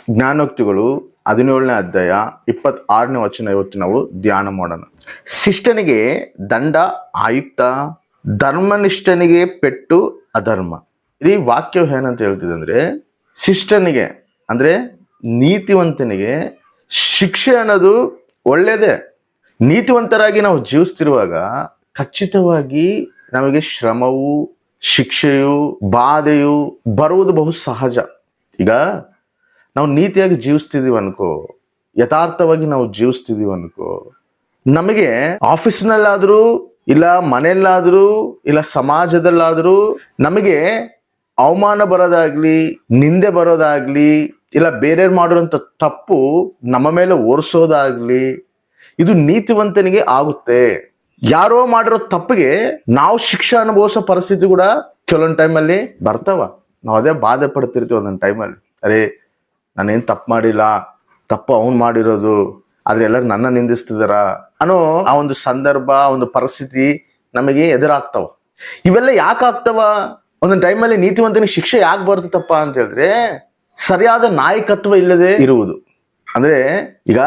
ಜ್ಞಾನೋಕ್ತಿಗಳು 17ನೇ ಅಧ್ಯಾಯ 26ನೇ ವಚನ ಇವತ್ತು ನಾವು ಧ್ಯಾನ ಮಾಡೋಣ. ಶಿಷ್ಟನಿಗೆ ದಂಡ ಆಯುಕ್ತ, ಧರ್ಮನಿಷ್ಠನಿಗೆ ಪೆಟ್ಟು ಅಧರ್ಮ. ಈ ವಾಕ್ಯ ಏನಂತ ಹೇಳ್ತಿದೆ ಅಂದ್ರೆ, ಶಿಷ್ಟನಿಗೆ ಅಂದ್ರೆ ನೀತಿವಂತನಿಗೆ ಶಿಕ್ಷೆ ಅನ್ನೋದು ಒಳ್ಳೇದೇ. ನೀತಿವಂತರಾಗಿ ನಾವು ಜೀವಿಸ್ತಿರುವಾಗ ಖಚಿತವಾಗಿ ನಮಗೆ ಶ್ರಮವು, ಶಿಕ್ಷೆಯು, ಬಾಧೆಯು ಬರುವುದು ಬಹು ಸಹಜ. ಈಗ ನಾವು ನೀತಿಯಾಗಿ ಜೀವಿಸ್ತಿದೀವಿ ಅನ್ಕೋ, ಯಥಾರ್ಥವಾಗಿ ನಾವು ಜೀವಿಸ್ತಿದೀವಿ ಅನ್ಕೋ, ನಮಗೆ ಆಫೀಸ್ನಲ್ಲಾದ್ರೂ ಇಲ್ಲ ಮನೆಯಲ್ಲಾದ್ರೂ ಇಲ್ಲ ಸಮಾಜದಲ್ಲಾದ್ರೂ ನಮಗೆ ಅವಮಾನ ಬರೋದಾಗ್ಲಿ, ನಿಂದೆ ಬರೋದಾಗ್ಲಿ, ಇಲ್ಲ ಬೇರೆಯವ್ರು ಮಾಡಿರೋಂಥ ತಪ್ಪು ನಮ್ಮ ಮೇಲೆ ಓಡಿಸೋದಾಗ್ಲಿ, ಇದು ನೀತಿವಂತನಿಗೆ ಆಗುತ್ತೆ. ಯಾರೋ ಮಾಡಿರೋ ತಪ್ಪಿಗೆ ನಾವು ಶಿಕ್ಷೆ ಅನುಭವಿಸೋ ಪರಿಸ್ಥಿತಿ ಕೂಡ ಕೆಲವೊಂದು ಟೈಮಲ್ಲಿ ಬರ್ತಾವ. ನಾವು ಅದೇ ಬಾಧೆ ಪಡ್ತಿರ್ತೀವಿ ಒಂದೊಂದು ಟೈಮಲ್ಲಿ. ಅರೆ, ನಾನೇನು ತಪ್ಪು ಮಾಡಿಲ್ಲ, ತಪ್ಪು ಅವ್ನು ಮಾಡಿರೋದು, ಆದ್ರೆ ಎಲ್ಲರೂ ನನ್ನ ನಿಂದಿಸ್ತಿದಾರ ಅನ್ನೋ ಆ ಒಂದು ಸಂದರ್ಭ, ಒಂದು ಪರಿಸ್ಥಿತಿ ನಮಗೆ ಎದುರಾಗ್ತಾವ. ಇವೆಲ್ಲ ಯಾಕೆ ಆಗ್ತಾವ? ಒಂದೊಂದು ಟೈಮಲ್ಲಿ ನೀತಿವಂತನಿಗೆ ಶಿಕ್ಷೆ ಯಾಕೆ ಬರ್ತದಪ್ಪ ಅಂತ ಹೇಳಿದ್ರೆ, ಸರಿಯಾದ ನಾಯಕತ್ವ ಇಲ್ಲದೆ ಇರುವುದು. ಅಂದ್ರೆ ಈಗ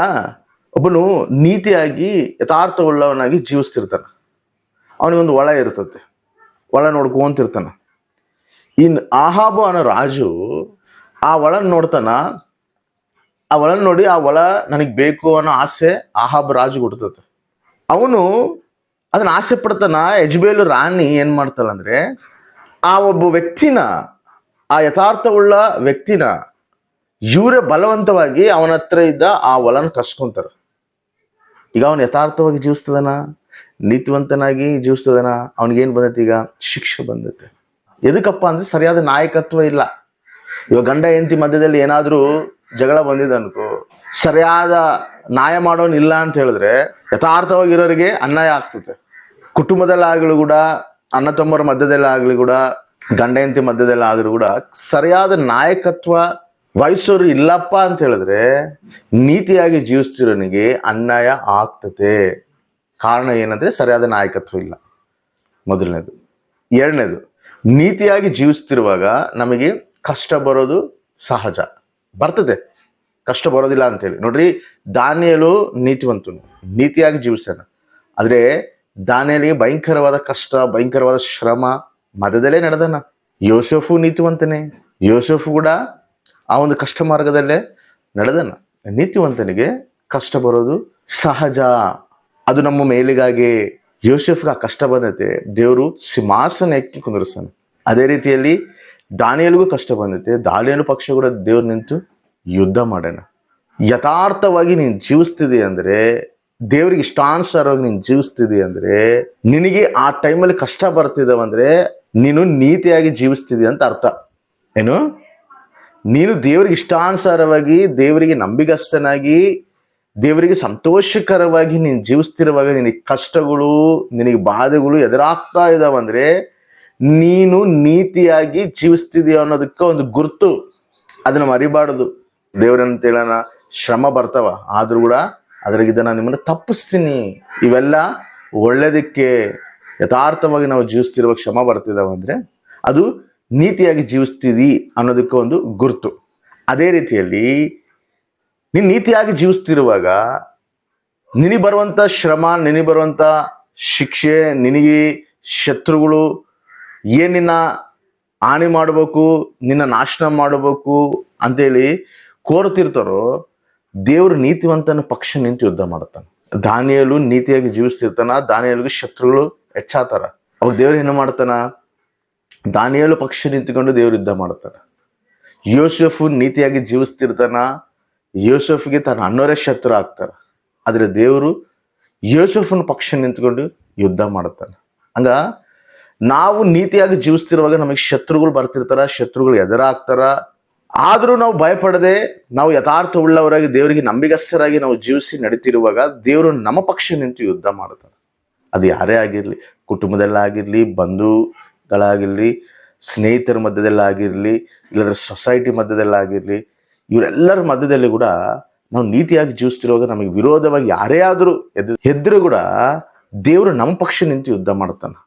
ಒಬ್ಬನು ನೀತಿಯಾಗಿ ಯಥಾರ್ಥವುಳ್ಳವನಾಗಿ ಜೀವಿಸ್ತಿರ್ತಾನ, ಅವನಿಗೊಂದು ಹೊಲ ಇರ್ತತೆ, ಹೊಲ ನೋಡ್ಕೊಂತಿರ್ತಾನ. ಇನ್ ಆಹಾಬು ಅನ್ನೋ ರಾಜು ಆ ಹೊಲನ ನೋಡ್ತಾನ. ಆ ಹೊಲನ ನೋಡಿ ಆ ಹೊಲ ನನಗೆ ಬೇಕು ಅನ್ನೋ ಆಸೆ ಆಹಾಬ್ ರಾಜು ಹುಡ್ತತೆ. ಅವನು ಅದನ್ನ ಆಸೆ ಪಡ್ತಾನ. ಯಜ್ಬೇಲು ರಾಣಿ ಏನ್ ಮಾಡ್ತಾಳ ಅಂದ್ರೆ, ಆ ಒಬ್ಬ ವ್ಯಕ್ತಿನ, ಆ ಯಥಾರ್ಥವುಳ್ಳ ವ್ಯಕ್ತಿನ ಇವರೇ ಬಲವಂತವಾಗಿ ಅವನ ಹತ್ರ ಇದ್ದ ಆ ಹೊಲನ ಕಸ್ಕೊಂತಾರ. ಈಗ ಅವನು ಯಥಾರ್ಥವಾಗಿ ಜೀವಿಸ್ತದನ, ನೀತಿವಂತನಾಗಿ ಜೀವಿಸ್ತದನ, ಅವನಿಗೇನು ಬಂದೈತಿ? ಈಗ ಶಿಕ್ಷೆ ಬಂದೈತೆ. ಎದಕ್ಕಪ್ಪ ಅಂದ್ರೆ ಸರಿಯಾದ ನಾಯಕತ್ವ ಇಲ್ಲ. ಇವಾಗ ಗಂಡ ಹೆಂಡತಿ ಮಧ್ಯದಲ್ಲಿ ಏನಾದ್ರೂ ಜಗಳ ಬಂದಿದೆ ಅನ್ಕೋ, ಸರಿಯಾದ ನ್ಯಾಯ ಮಾಡೋನ್ ಇಲ್ಲ ಅಂತ ಹೇಳಿದ್ರೆ ಯಥಾರ್ಥವಾಗಿರೋರಿಗೆ ಅನ್ಯಾಯ ಆಗ್ತದೆ. ಕುಟುಂಬದಲ್ಲಾಗಲಿ ಕೂಡ, ಅಣ್ಣ ತಮ್ಮರ ಮಧ್ಯದಲ್ಲಿ ಆಗಲಿ ಕೂಡ, ಗಂಡ ಹೆಂಡತಿ ಮಧ್ಯದಲ್ಲಿ ಆದ್ರೂ ಕೂಡ ಸರಿಯಾದ ನಾಯಕತ್ವ ವಹಿಸೋರು ಇಲ್ಲಪ್ಪ ಅಂತ ಹೇಳಿದ್ರೆ ನೀತಿಯಾಗಿ ಜೀವಿಸ್ತಿರೋನಿಗೆ ಅನ್ಯಾಯ ಆಗ್ತದೆ. ಕಾರಣ ಏನಂದ್ರೆ ಸರಿಯಾದ ನಾಯಕತ್ವ ಇಲ್ಲ, ಮೊದಲನೇದು. ಎರಡನೇದು, ನೀತಿಯಾಗಿ ಜೀವಿಸ್ತಿರುವಾಗ ನಮಗೆ ಕಷ್ಟ ಬರೋದು ಸಹಜ, ಬರ್ತದೆ, ಕಷ್ಟ ಬರೋದಿಲ್ಲ ಅಂತೇಳಿ. ನೋಡ್ರಿ, ದಾನಿಯೇಲು ನೀತಿವಂತನು, ನೀತಿಯಾಗಿ ಜೀವಿಸ್ತಾನ. ಆದ್ರೆ ದಾನಿಯೇಲಿಗೆ ಭಯಂಕರವಾದ ಕಷ್ಟ, ಭಯಂಕರವಾದ ಶ್ರಮ ಮಧ್ಯದಲ್ಲೇ ನಡೆದನ. ಯೋಸೇಫು ನೀತಿವಂತನೇ, ಯೋಸೇಫು ಕೂಡ ಆ ಒಂದು ಕಷ್ಟ ಮಾರ್ಗದಲ್ಲೇ ನಡೆದನ. ನೀತಿವಂತನಿಗೆ ಕಷ್ಟ ಬರೋದು ಸಹಜ, ಅದು ನಮ್ಮ ಮೇಲಿಗಾಗಿ. ಯೋಸೇಫ್ಗೆ ಆ ಕಷ್ಟ ಬಂದೈತೆ, ದೇವರು ಸಿಂಹಾಸನ ಎಕ್ಕಿ ಕುಂದರ್ಸಾನ. ಅದೇ ರೀತಿಯಲ್ಲಿ ದಾನಿಯೇಲಿಗೂ ಕಷ್ಟ ಬಂದೈತೆ, ದಾನಿಯೇಲು ಪಕ್ಷ ಕೂಡ ದೇವ್ರು ನಿಂತು ಯುದ್ಧ ಮಾಡೋಣ. ಯಥಾರ್ಥವಾಗಿ ನೀನು ಜೀವಿಸ್ತಿದಿ ಅಂದ್ರೆ, ದೇವ್ರಿಗೆ ಇಷ್ಟಾನುಸಾರವಾಗಿ ನೀನು ಜೀವಿಸ್ತಿದಿ ಅಂದ್ರೆ, ನಿನಗೆ ಆ ಟೈಮಲ್ಲಿ ಕಷ್ಟ ಬರ್ತಿದ್ದಾವಂದ್ರೆ ನೀನು ನೀತಿಯಾಗಿ ಜೀವಿಸ್ತಿದಿ ಅಂತ ಅರ್ಥ. ಏನು? ನೀನು ದೇವರಿಗೆ ಇಷ್ಟಾನುಸಾರವಾಗಿ, ದೇವರಿಗೆ ನಂಬಿಗಸ್ತನಾಗಿ, ದೇವರಿಗೆ ಸಂತೋಷಕರವಾಗಿ ನೀನು ಜೀವಿಸ್ತಿರುವಾಗ ನಿನಗೆ ಕಷ್ಟಗಳು, ನಿನಗೆ ಬಾಧೆಗಳು ಎದುರಾಗ್ತಾ ಇದಾವಂದ್ರೆ ನೀನು ನೀತಿಯಾಗಿ ಜೀವಿಸ್ತಿದೀಯ ಅನ್ನೋದಕ್ಕೆ ಒಂದು ಗುರುತು. ಅದನ್ನ ಮರಿಬಾರ್ದು. ದೇವರಂತ ಹೇಳೋಣ, ಶ್ರಮ ಬರ್ತಾವ, ಆದ್ರೂ ಕೂಡ ಅದ್ರಾಗಿದ್ದ ನಾನು ನಿಮ್ಮನ್ನ ತಪ್ಪಿಸ್ತೀನಿ. ಇವೆಲ್ಲ ಒಳ್ಳೇದಕ್ಕೆ. ಯಥಾರ್ಥವಾಗಿ ನಾವು ಜೀವಿಸ್ತಿರುವಾಗ ಶ್ರಮ ಬರ್ತಿದಾವಂದ್ರೆ ಅದು ನೀತಿಯಾಗಿ ಜೀವಿಸ್ತಿದಿ ಅನ್ನೋದಕ್ಕೆ ಒಂದು ಗುರುತು. ಅದೇ ರೀತಿಯಲ್ಲಿ ನೀನು ನೀತಿಯಾಗಿ ಜೀವಿಸ್ತಿರುವಾಗ ನಿನಗೆ ಬರುವಂತ ಶ್ರಮ, ನಿನಗೆ ಬರುವಂತ ಶಿಕ್ಷೆ, ನಿನಗೆ ಶತ್ರುಗಳು ಏನಿನ್ನ ಹಾನಿ ಮಾಡಬೇಕು, ನಿನ್ನ ನಾಶನ ಮಾಡಬೇಕು ಅಂತೇಳಿ ಕೋರುತ್ತಿರ್ತಾರೋ, ದೇವರು ನೀತಿವಂತನ ಪಕ್ಷ ನಿಂತು ಯುದ್ಧ ಮಾಡ್ತಾನೆ. ದಾನಿಯೇಲು ನೀತಿಯಾಗಿ ಜೀವಿಸ್ತಿರ್ತಾನ, ದಾನಿಯೇಲಿಗೆ ಶತ್ರುಗಳು ಹೆಚ್ಚಾತಾರ. ಅವಾಗ ದೇವ್ರು ಏನು ಮಾಡ್ತಾನ? ದಾನಿಯೇಲು ಪಕ್ಷ ನಿಂತುಕೊಂಡು ದೇವ್ರು ಯುದ್ಧ ಮಾಡ್ತಾನ. ಯೋಸೇಫು ನೀತಿಯಾಗಿ ಜೀವಿಸ್ತಿರ್ತಾನ, ಯೋಸೇಫ್ಗೆ ತನ್ನ ಅಣ್ಣವರೇ ಶತ್ರು ಆಗ್ತಾರ. ಆದ್ರೆ ದೇವರು ಯೋಸೇಫನ ಪಕ್ಷ ನಿಂತ್ಕೊಂಡು ಯುದ್ಧ ಮಾಡ್ತಾನೆ. ಹಂಗ ನಾವು ನೀತಿಯಾಗಿ ಜೀವಿಸ್ತಿರುವಾಗ ನಮಗೆ ಶತ್ರುಗಳು ಬರ್ತಿರ್ತಾರ, ಶತ್ರುಗಳು ಎದುರಾಗ್ತಾರ. ಆದ್ರೂ ನಾವು ಭಯಪಡದೆ, ನಾವು ಯಥಾರ್ಥ ಉಳ್ಳವರಾಗಿ, ದೇವರಿಗೆ ನಂಬಿಗಸ್ತರಾಗಿ ನಾವು ಜೀವಿಸಿ ನಡೀತಿರುವಾಗ ದೇವರು ನಮ್ಮ ಪಕ್ಷ ನಿಂತು ಯುದ್ಧ ಮಾಡ್ತಾನೆ. ಅದು ಯಾರೇ ಆಗಿರ್ಲಿ, ಕುಟುಂಬದಲ್ಲಾಗಿರ್ಲಿ, ಬಂಧುಗಳಾಗಿರ್ಲಿ, ಸ್ನೇಹಿತರ ಮಧ್ಯದಲ್ಲಾಗಿರ್ಲಿ, ಇಲ್ಲದ್ರೆ ಸೊಸೈಟಿ ಮಧ್ಯದಲ್ಲಾಗಿರ್ಲಿ, ಇವರೆಲ್ಲರ ಮಧ್ಯದಲ್ಲಿ ಕೂಡ ನಾವು ನೀತಿಯಾಗಿ ಜೀವಿಸ್ತಿರುವಾಗ ನಮಗೆ ವಿರೋಧವಾಗಿ ಯಾರೇ ಆದರೂ ಎದ್ರು ಕೂಡ ದೇವರು ನಮ್ಮ ಪಕ್ಷ ನಿಂತು ಯುದ್ಧ ಮಾಡ್ತಾನೆ.